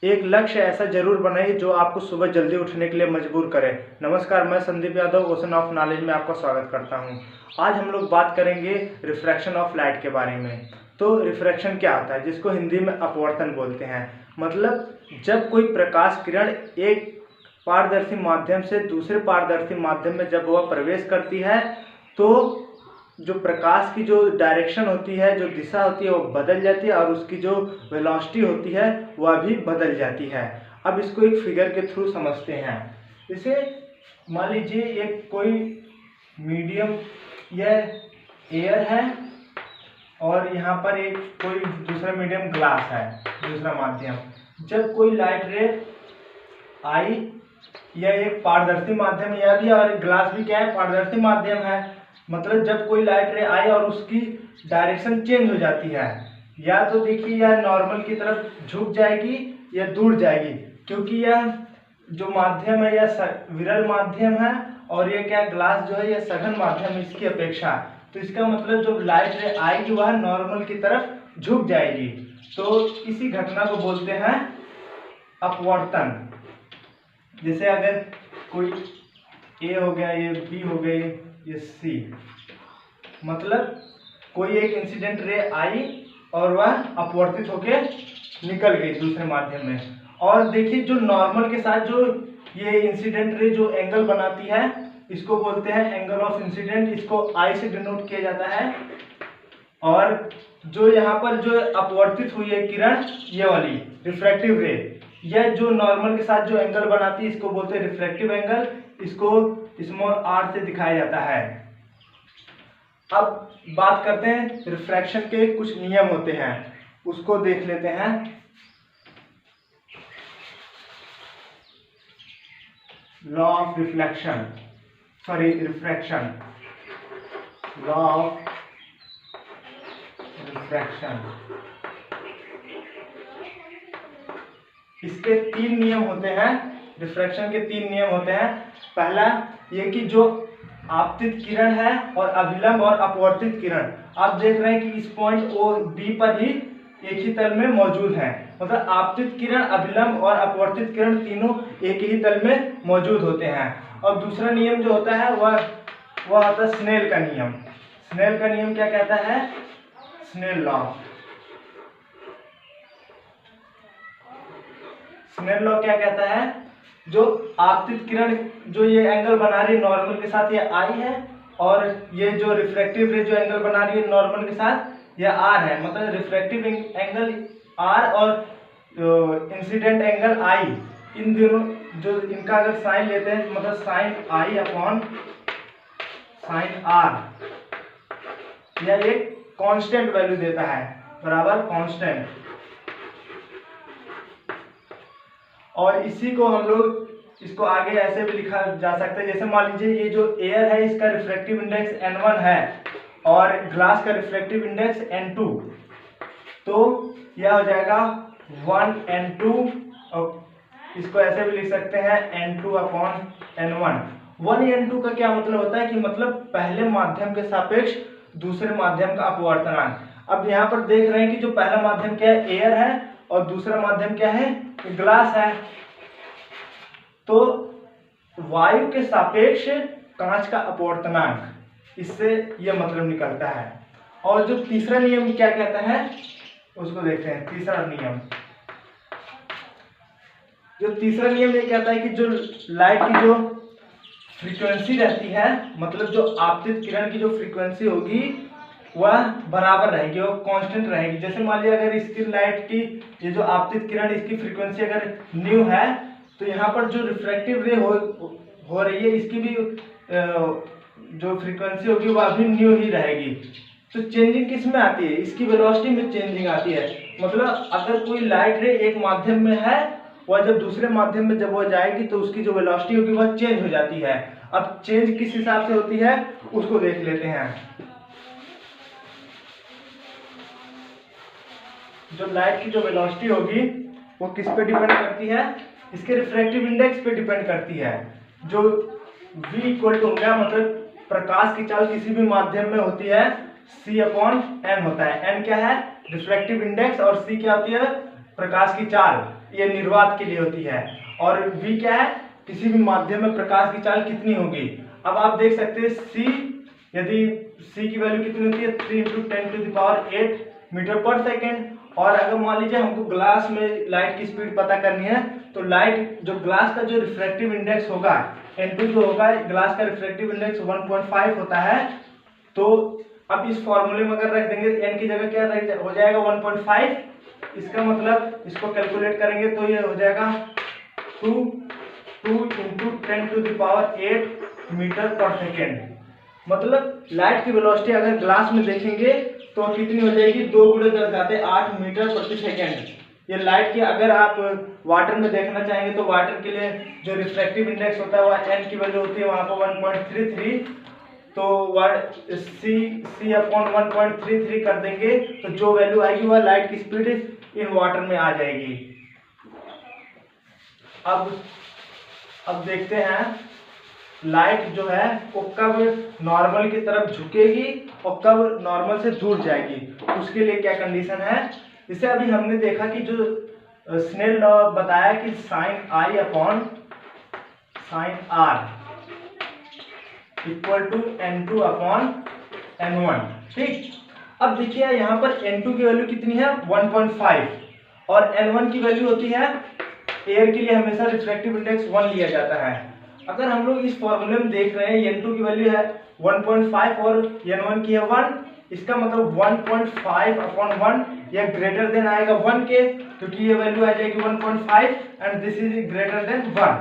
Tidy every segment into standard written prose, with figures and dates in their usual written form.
एक लक्ष्य ऐसा जरूर बनाइए जो आपको सुबह जल्दी उठने के लिए मजबूर करे। नमस्कार, मैं Sandeep Yadav ocean of knowledge में आपका स्वागत करता हूं। आज हम लोग बात करेंगे रिफ्रैक्शन ऑफ लाइट के बारे में। तो रिफ्रैक्शन क्या होता है, जिसको हिंदी में अपवर्तन बोलते हैं। मतलब जब कोई प्रकाश किरण एक पारदर्शी माध्यम से दूसरे पारदर्शी माध्यम में जब वह प्रवेश करती है तो जो प्रकाश की जो डायरेक्शन होती है, जो दिशा होती है, वो बदल जाती है और उसकी जो वेलोसिटी होती है वह भी बदल जाती है। अब इसको एक फिगर के थ्रू समझते हैं। इसे मान लीजिए एक कोई मीडियम या एयर है और यहाँ पर एक कोई दूसरा मीडियम ग्लास है, दूसरा माध्यम। जब कोई लाइट रे आई, या एक पारदर्शी माध्यम यह भी, और ग्लास भी क्या है, पारदर्शी माध्यम है। मतलब जब कोई लाइट रे आई और उसकी डायरेक्शन चेंज हो जाती है, या तो देखिए यह नॉर्मल की तरफ झुक जाएगी या दूर जाएगी, क्योंकि यह जो माध्यम है यह विरल माध्यम है और यह क्या ग्लास जो है यह सघन माध्यम है इसकी अपेक्षा। तो इसका मतलब जो लाइट रे आएगी वह नॉर्मल की तरफ झुक जाएगी। तो इसी घटना को बोलते हैं अपवर्तन। जैसे अगर कोई ए हो गया, ये बी हो गई, ये सी, मतलब कोई एक इंसिडेंट रे आई और वह अपवर्तित होके निकल गई दूसरे माध्यम में। और देखिए जो नॉर्मल के साथ जो ये इंसिडेंट रे जो एंगल बनाती है इसको बोलते हैं एंगल ऑफ इंसिडेंट। इसको आई से डिनोट किया जाता है। और जो यहाँ पर जो अपवर्तित हुई है किरण, ये वाली रिफ्रैक्टिव रे, यह जो नॉर्मल के साथ जो एंगल बनाती है इसको बोलते हैं रिफ्रैक्टिव एंगल। इसको स्मॉल आर से दिखाया जाता है। अब बात करते हैं रिफ्रैक्शन के कुछ नियम होते हैं, उसको देख लेते हैं। Law of reflection, sorry refraction, law of refraction. इसके 3 नियम होते हैं। रिफ्रैक्शन के 3 नियम होते हैं। पहला ये कि जो आपतित किरण है और अभिलंब और अपवर्तित किरण, आप देख रहे हैं कि इस पॉइंट ओ बी पर ही एक ही तल में मौजूद है। मतलब आपतित किरण, अभिलंब और अपवर्तित किरण तीनों एक ही तल में मौजूद होते हैं। और दूसरा नियम जो होता है वह होता है स्नेल का नियम। स्नेल का नियम क्या कहता है? Snell law. स्नेल लॉ क्या कहता है? जो आपतित किरण जो ये एंगल बना रही है नॉर्मल के साथ, ये आई है, और ये जो रिफ्रैक्टिव रे जो एंगल बना रही है नॉर्मल के साथ, ये आर है। मतलब रिफ्रैक्टिव एंगल आर और इंसिडेंट एंगल आई, इन दोनों जो इनका अगर साइन लेते हैं मतलब sine i upon sine r, यह एक कांस्टेंट वैल्यू देता है, बराबर कांस्टेंट। और इसी को हम लोग इसको आगे ऐसे भी लिखा जा सकता है। जैसे मान लीजिए ये जो एयर है इसका रिफ्रैक्टिव इंडेक्स n1 है और ग्लास का रिफ्रैक्टिव इंडेक्स n2, तो यह हो जाएगा 1n2, और इसको ऐसे भी लिख सकते हैं n2 अपॉन n1। 1n2 का क्या मतलब होता है कि मतलब पहले माध्यम के सापेक्ष दूसरे माध्यम का अपवर्तनांक। अब यहाँ पर देख रहे हैं कि जो पहला माध्यम क्या है, एयर है, और दूसरा माध्यम क्या है, ग्लास है। तो वायु के सापेक्ष कांच का अपवर्तनांक, इससे यह मतलब निकलता है। और जो तीसरा नियम क्या कहता है उसको देखते हैं। तीसरा नियम, जो तीसरा नियम ये कहता है कि जो लाइट की जो फ्रीक्वेंसी रहती है, मतलब जो आपतित किरण की जो फ्रीक्वेंसी होगी वह बराबर रहेगी, वो कांस्टेंट रहेगी। जैसे मान लीजिए अगर इसकी लाइट की ये जो आपतित किरण इसकी फ्रीक्वेंसी अगर न्यू है, तो यहाँ पर जो रिफ्रैक्टिव रे हो रही है इसकी भी जो फ्रीक्वेंसी होगी वह भी न्यू ही रहेगी। तो चेंजिंग किस में आती है? इसकी वेलोसिटी में चेंजिंग आती है। मतलब अगर कोई लाइट रे एक माध्यम में है, वह जब दूसरे माध्यम में जब वह जाएगी तो उसकी जो वेलोसिटी होगी वह चेंज हो जाती है। अब चेंज किस हिसाब से होती है उसको देख लेते हैं। जो लाइट की जो वेलोसिटी होगी वो किस पे डिपेंड करती है? इसके रिफ्रैक्टिव इंडेक्स पे डिपेंड करती है। जो v इक्वल टू होगा, मतलब प्रकाश की चाल किसी भी माध्यम में होती है c अपॉन n होता है। n क्या है? रिफ्रैक्टिव इंडेक्स, और c क्या होती है? प्रकाश की चाल, ये निर्वात के लिए होती है। और v क्या है, किसी भी माध्यम में प्रकाश की चाल कितनी होगी। अब आप देख सकते हैं c, यदि c की वैल्यू कितनी होती है 3 × 10⁸ मीटर पर सेकेंड। और अगर मान लीजिए हमको ग्लास में लाइट की स्पीड पता करनी है, तो लाइट जो ग्लास का जो रिफ्रैक्टिव इंडेक्स होगा N2 जो होगा, ग्लास का रिफ्रैक्टिव इंडेक्स 1.5 होता है। तो अब इस फॉर्मूले में अगर रख देंगे n की जगह क्या हो जाएगा 1.5। इसका मतलब इसको कैलकुलेट करेंगे तो ये हो जाएगा 2 × 10⁸ मीटर पर सेकेंड। मतलब लाइट की वेलोसिटी अगर ग्लास में देखेंगे तो कितनी हो जाएगी, 2 × 10⁸ मीटर प्रति सेकेंड। ये लाइट की, अगर आप वाटर में देखना चाहेंगे तो वाटर के लिए जो रिफ्रैक्टिव इंडेक्स होता है वह n की वैल्यू होती है वहां पर 1.33। तो c/1.33 कर देंगे तो जो वैल्यू आएगी वह लाइट की स्पीड इन वाटर में आ जाएगी। अब देखते हैं लाइट जो है वो कब नॉर्मल की तरफ झुकेगी और कब नॉर्मल से दूर जाएगी, उसके लिए क्या कंडीशन है। इसे अभी हमने देखा कि जो स्नेल लॉ बताया कि sin r = N2/N1। ठीक, अब देखिए यहाँ पर N2 की वैल्यू कितनी है 1.5 और N1 की वैल्यू होती है, एयर के लिए हमेशा रिफ्रैक्टिव इंडेक्स 1 लिया जाता है। अगर हम लोग इस फॉर्मूले में देख रहे हैं N2 की वैल्यू है 1.5 और N1 की है 1, इसका मतलब 1.5/1 यह ग्रेटर देन आएगा 1 के, क्योंकि ये वैल्यू आ जाएगी 1.5 and this is greater than 1।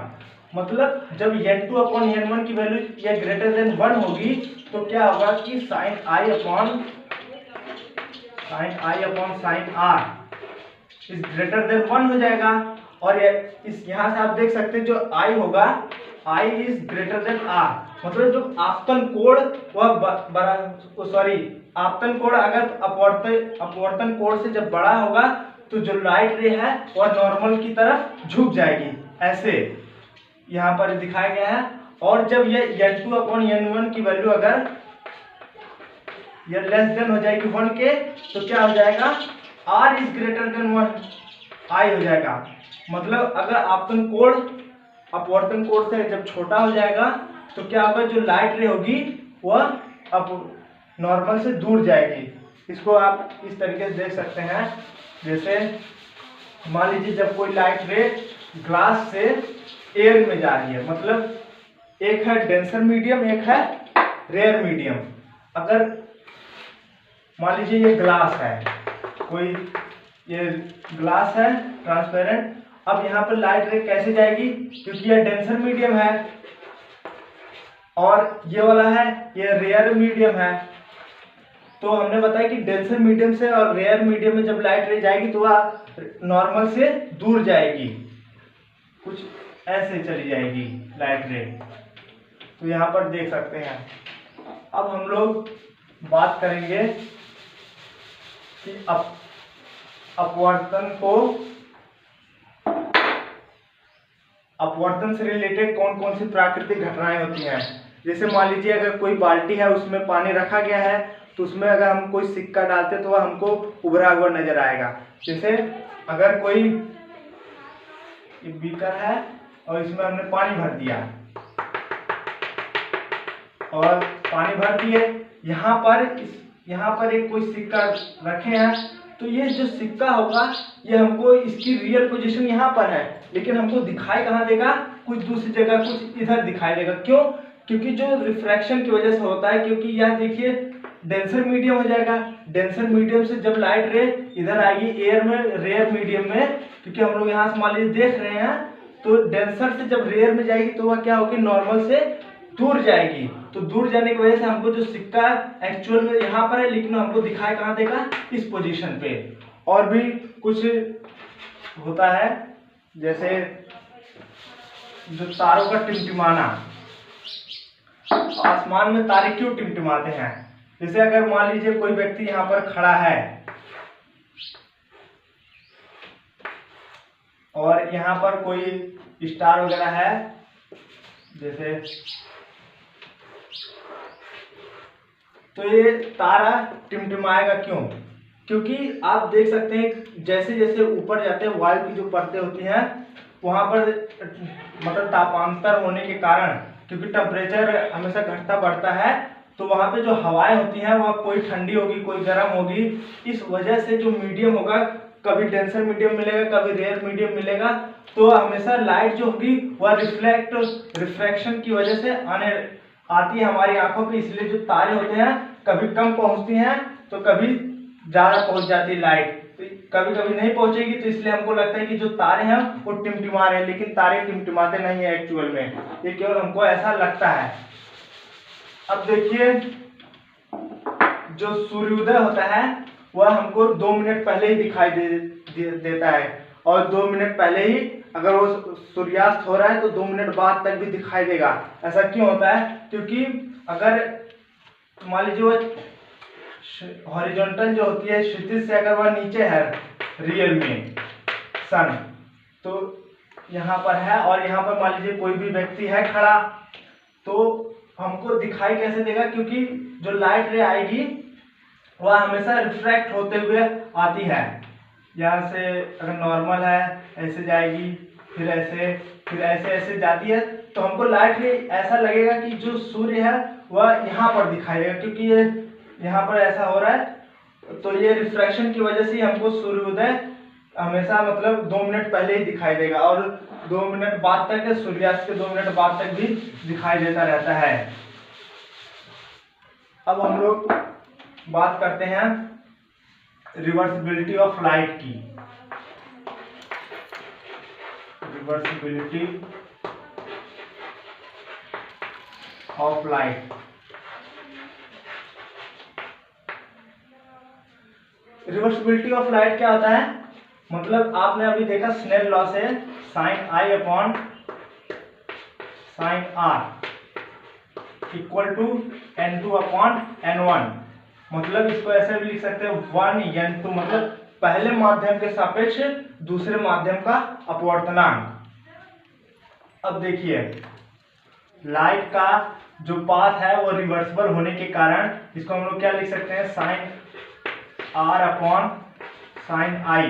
मतलब जब N2/N1 की वैल्यू यह ग्रेटर देन 1 होगी तो क्या होगा कि sin r is greater than 1 हो जाएगा। और इस यहाँ से आप देख सकते हैं जो I होगा, I is greater than R। मतलब जो आपतन कोण वह आपतन कोण अगर अपवर्तन कोण से जब बड़ा होगा तो जो लाइट रे है वह नॉर्मल की तरफ झुक जाएगी, ऐसे यहाँ पर दिखाया गया है। और जब यह N2/N1 की वैल्यू अगर यह लेस देन हो जाएगी 1 के, तो क्या हो जाएगा R is greater than 1 I हो जाएगा। मतलब अगर अपवर्तन कोण से जब छोटा हो जाएगा तो क्या होगा, जो लाइट रे होगी वह अब नॉर्मल से दूर जाएगी। इसको आप इस तरीके से देख सकते हैं, जैसे मान लीजिए जब कोई लाइट रे ग्लास से एयर में जा रही है, मतलब एक है डेंसर मीडियम, एक है रेयर मीडियम। अगर मान लीजिए ये ग्लास है, कोई ये ग्लास है ट्रांसपेरेंट। अब यहाँ पर लाइट रे कैसे जाएगी, क्योंकि यह डेंसर मीडियम है और ये वाला है ये रेयर मीडियम है। तो हमने बताया कि डेंसर मीडियम से और रेयर मीडियम में जब लाइट रे जाएगी तो वह नॉर्मल से दूर जाएगी, कुछ ऐसे चली जाएगी लाइट रे। तो यहाँ पर देख सकते हैं। अब हम लोग बात करेंगे कि अपवर्तन से रिलेटेड कौन कौन सी प्राकृतिक घटनाएं होती हैं। जैसे मान लीजिए अगर कोई बाल्टी है, उसमें पानी रखा गया है, तो उसमें अगर हम कोई सिक्का डालते तो वह हमको उभरा हुआ नजर आएगा। जैसे अगर कोई बीकर है और इसमें हमने पानी भर दिया और पानी भर दिए, यहाँ पर एक कोई सिक्का रखे हैं, तो ये जो सिक्का होगा ये हमको इसकी रियल पोजीशन यहाँ पर है, लेकिन हमको दिखाई कहाँ देगा, कुछ दूसरी जगह, कुछ इधर दिखाई देगा। क्यों? क्योंकि जो रिफ्रैक्शन की वजह से होता है, क्योंकि यह देखिए डेंसर मीडियम हो जाएगा। डेंसर मीडियम से जब लाइट रे इधर आएगी एयर में, रेयर मीडियम में, क्योंकि हम लोग यहाँ से मान लीजिए देख रहे हैं, तो डेंसर से जब रेयर में जाएगी तो वह क्या होगी, नॉर्मल से दूर जाएगी। तो दूर जाने की वजह से हमको जो सिक्का एक्चुअल में यहाँ पर है, लेकिन हमको दिखाई कहाँ देगा, इस पोजीशन पे। और भी कुछ होता है, जैसे जो तारों का टिमटिमाना, आसमान में तारे क्यों टिमटिमाते हैं। जैसे अगर मान लीजिए कोई व्यक्ति यहाँ पर खड़ा है और यहाँ पर कोई स्टार वगैरह है, जैसे तो ये तारा टिमटिमाएगा क्यों, क्योंकि आप देख सकते हैं जैसे जैसे ऊपर जाते हैं वायु की जो परतें होती हैं वहाँ पर मतलब तापांतर होने के कारण, क्योंकि टेम्परेचर हमेशा घटता बढ़ता है, तो वहाँ पे जो हवाएं होती हैं वह कोई ठंडी होगी कोई गर्म होगी। इस वजह से जो मीडियम होगा, कभी डेंसर मीडियम मिलेगा कभी रेयर मीडियम मिलेगा, तो हमेशा लाइट जो होगी वह रिफ्रैक्शन की वजह से आती है हमारी आंखों पे। इसलिए जो तारे होते हैं कभी कम पहुंचती हैं तो कभी ज्यादा पहुंच जाती है लाइट, कभी कभी नहीं पहुंचेगी, तो इसलिए हमको लगता है कि जो तारे हैं वो टिमटिमा रहे हैं, लेकिन तारे टिमटिमाते नहीं है एक्चुअल में, ये केवल हमको ऐसा लगता है। अब देखिए जो सूर्योदय होता है वह हमको 2 मिनट पहले ही दिखाई देता है, और 2 मिनट पहले ही अगर वो सूर्यास्त हो रहा है तो 2 मिनट बाद तक भी दिखाई देगा। ऐसा क्यों होता है? क्योंकि अगर मान लीजिए वो हॉरिजॉन्टल जो होती है क्षितिज से अगर वह नीचे है रियल में सन, तो यहाँ पर है और यहाँ पर मान लीजिए कोई भी व्यक्ति है खड़ा, तो हमको दिखाई कैसे देगा? क्योंकि जो लाइट रे आएगी वह हमेशा रिफ्रैक्ट होते हुए आती है। यहाँ से अगर नॉर्मल है ऐसे जाएगी, फिर ऐसे ऐसे जाती है, तो हमको लाइट रे ऐसा लगेगा कि जो सूर्य है वह यहाँ पर दिखाई देगा, क्योंकि ये यहाँ पर ऐसा हो रहा है, तो ये रिफ्रैक्शन की वजह से हमको सूर्योदय हमेशा मतलब 2 मिनट पहले ही दिखाई देगा, और 2 मिनट बाद तक, सूर्यास्त के 2 मिनट बाद तक भी दिखाई देता रहता है। अब हम लोग बात करते हैं रिवर्सिबिलिटी ऑफ लाइट की। Reversibility of light. Reversibility of light क्या होता है? मतलब आपने अभी देखा स्नेल लॉ से sine i upon sine r equal to n2 upon n1। मतलब इसको ऐसे भी लिख सकते हैं 1n2, मतलब पहले माध्यम के सापेक्ष दूसरे माध्यम का अपवर्तनांक। अब देखिए लाइट का जो पाथ है वो रिवर्सिबल होने के कारण इसको हम लोग क्या लिख सकते हैं? Sine r upon sine i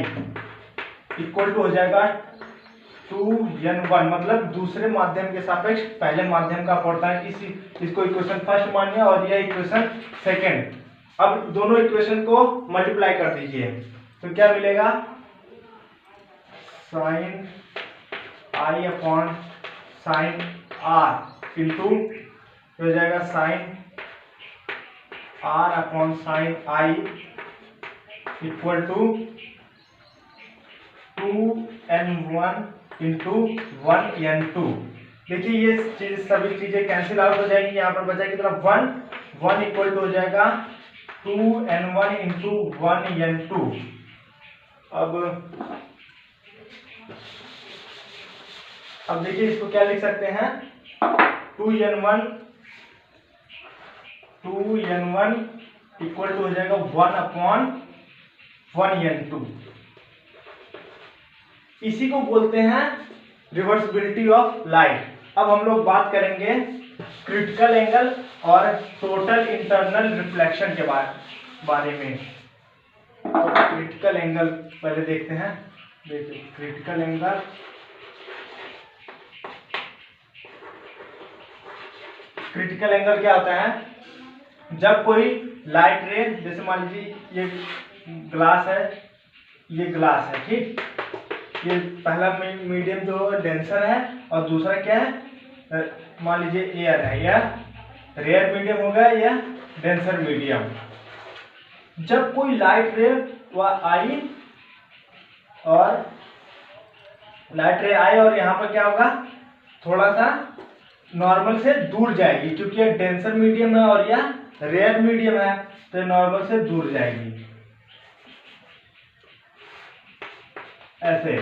equal to हो जाएगा 2n1, मतलब दूसरे माध्यम के सापेक्ष पहले माध्यम का अपवर्तनांक। इसको इक्वेशन फर्स्ट मानिए और यह इक्वेशन सेकंड। अब दोनों इक्वेशन को मल्टीप्लाई कर दीजिए तो क्या मिलेगा? Sine i upon sine r into हो जाएगा sine r upon sine i equal to 2n1 into 1n2। देखिए ये चीज सभी चीजें कैंसिल आउट हो जाएंगी, यहाँ पर बचा कितना 1 इक्वल टू हो जाएगा 2n1 इंटू 1n2। अब देखिए इसको क्या लिख सकते हैं? 2n1 इक्वल टू हो जाएगा 1 अपॉन 1n2। इसी को बोलते हैं रिवर्सिबिलिटी ऑफ लाइट। अब हम लोग बात करेंगे क्रिटिकल एंगल और टोटल इंटरनल रिफ्लेक्शन के बारे में। तो क्रिटिकल एंगल पहले देखते हैं। देखिए क्रिटिकल एंगल, क्रिटिकल एंगल क्या होता है? जब कोई लाइट रे, जैसे मान लीजिए ये ग्लास है, ये ग्लास है, ठीक, ये पहला मीडियम जो डेंसर है और दूसरा क्या है? मान लीजिए एयर है, या रेयर मीडियम होगा या डेंसर मीडियम। जब कोई लाइट रे वह आई और यहाँ पर क्या होगा? थोड़ा सा नॉर्मल से दूर जाएगी, क्योंकि ये डेंसर मीडियम है और यह रेयर मीडियम है, तो नॉर्मल से दूर जाएगी ऐसे।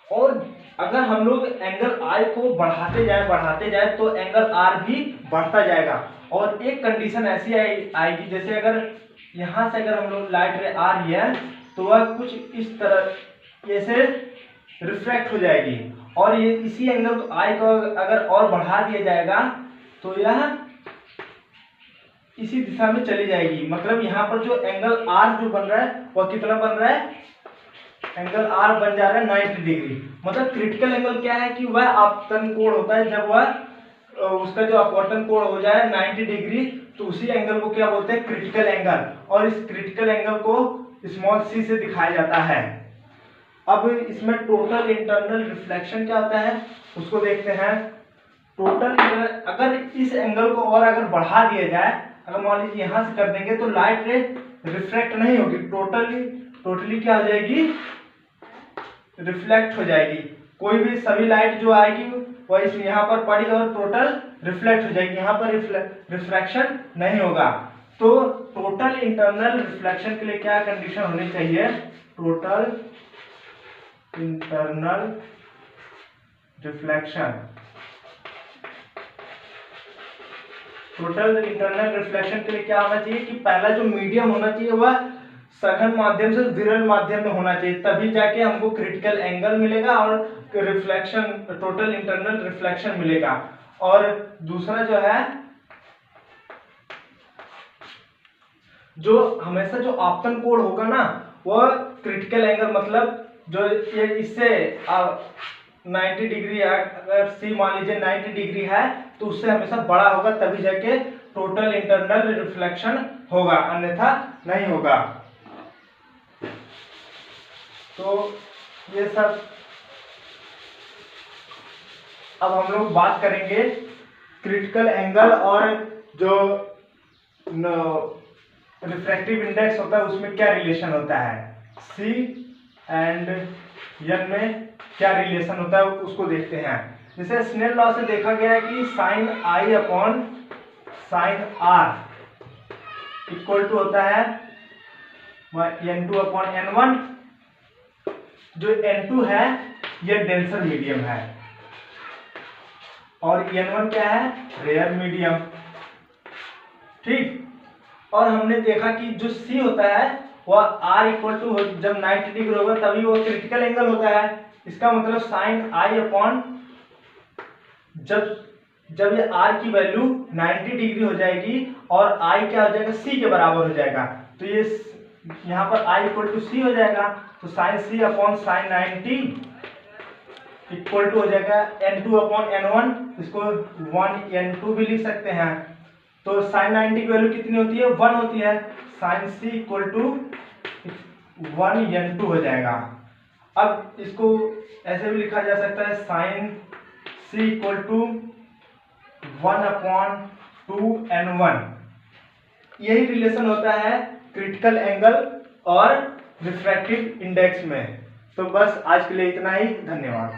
और अगर हम लोग एंगल आई को बढ़ाते जाए तो एंगल आर भी बढ़ता जाएगा। और एक कंडीशन ऐसी आएगी, जैसे अगर यहाँ से अगर हम लोग लाइट रे आ रही है तो वह कुछ इस तरह ऐसे रिफ्रैक्ट हो जाएगी, और ये इसी एंगल आई को अगर और बढ़ा दिया जाएगा तो यह इसी दिशा में चली जाएगी। मतलब यहाँ पर जो एंगल आर जो बन रहा है वह कितना बन रहा है, एंगल आर बन जा रहा है 90 डिग्री। मतलब क्रिटिकल एंगल क्या है कि वह आपतन कोण होता है, जब वह उसका जो अपवर्तन कोण हो जाए 90 डिग्री, तो उसी एंगल को क्या बोलते हैं, क्रिटिकल एंगल। और इस क्रिटिकल एंगल को स्मॉल सी से दिखाया जाता है। अब इसमें टोटल इंटरनल रिफ्लेक्शन क्या होता है उसको देखते हैं। टोटल अगर इस एंगल को और अगर बढ़ा दिया जाए, अगर मान लीजिए यहां से कर देंगे तो लाइट रे रिफ्लेक्ट नहीं होगी, टोटली क्या हो जाएगी, रिफ्लेक्ट हो जाएगी। कोई भी सभी लाइट जो आएगी वह इस यहाँ पर पड़ी और टोटल रिफ्लेक्ट हो जाएगी, यहाँ पर रिफ्रैक्शन नहीं होगा। तो टोटल इंटरनल रिफ्लेक्शन के लिए क्या कंडीशन होनी चाहिए, total internal reflection, total internal reflection के लिए क्या होना चाहिए कि पहला जो मीडियम होना चाहिए वह सघन माध्यम से विरल माध्यम में होना चाहिए, तभी जाके हमको क्रिटिकल एंगल मिलेगा और रिफ्लेक्शन, टोटल इंटरनल रिफ्लेक्शन मिलेगा। और दूसरा जो है, जो हमेशा जो आपतन कोण होगा ना वह क्रिटिकल एंगल, मतलब जो ये इससे 90 डिग्री, अगर सी मान लीजिए 90 डिग्री है तो उससे हमेशा बड़ा होगा, तभी जाके टोटल इंटरनल रिफ्लेक्शन होगा, अन्यथा नहीं होगा। तो ये सब अब हम लोग बात करेंगे क्रिटिकल एंगल और जो रिफ्रैक्टिव इंडेक्स होता है उसमें क्या रिलेशन होता है, सी एंड एन में क्या रिलेशन होता है उसको देखते हैं। जैसे स्नेल लॉ से देखा गया है कि sine i upon sine r equal to होता है n2 अपॉन n1। जो n2 है यह डेंसर मीडियम है और n1 क्या है, रेयर मीडियम। ठीक, और हमने देखा कि जो C होता है वह R इक्वल टू, जब 90 डिग्री होगा तभी वो क्रिटिकल एंगल होता है। इसका मतलब साइन आई अपॉन, जब ये R की वैल्यू 90 डिग्री हो जाएगी और I क्या हो जाएगा, C के बराबर हो जाएगा, तो ये यहाँ पर I इक्वल टू C हो जाएगा। तो sine C upon sine 90 equal to हो जाएगा n2 अपॉन n1, इसको 1n2 भी लिख सकते हैं। तो साइन 90 की वैल्यू कितनी होती है, 1 होती है, sine C equal to 1n2 हो जाएगा। अब इसको ऐसे भी लिखा जा सकता है, sine C equal to 1 upon 2n1। यही रिलेशन होता है क्रिटिकल एंगल और रिफ्रैक्टिव इंडेक्स में। तो बस आज के लिए इतना ही, धन्यवाद।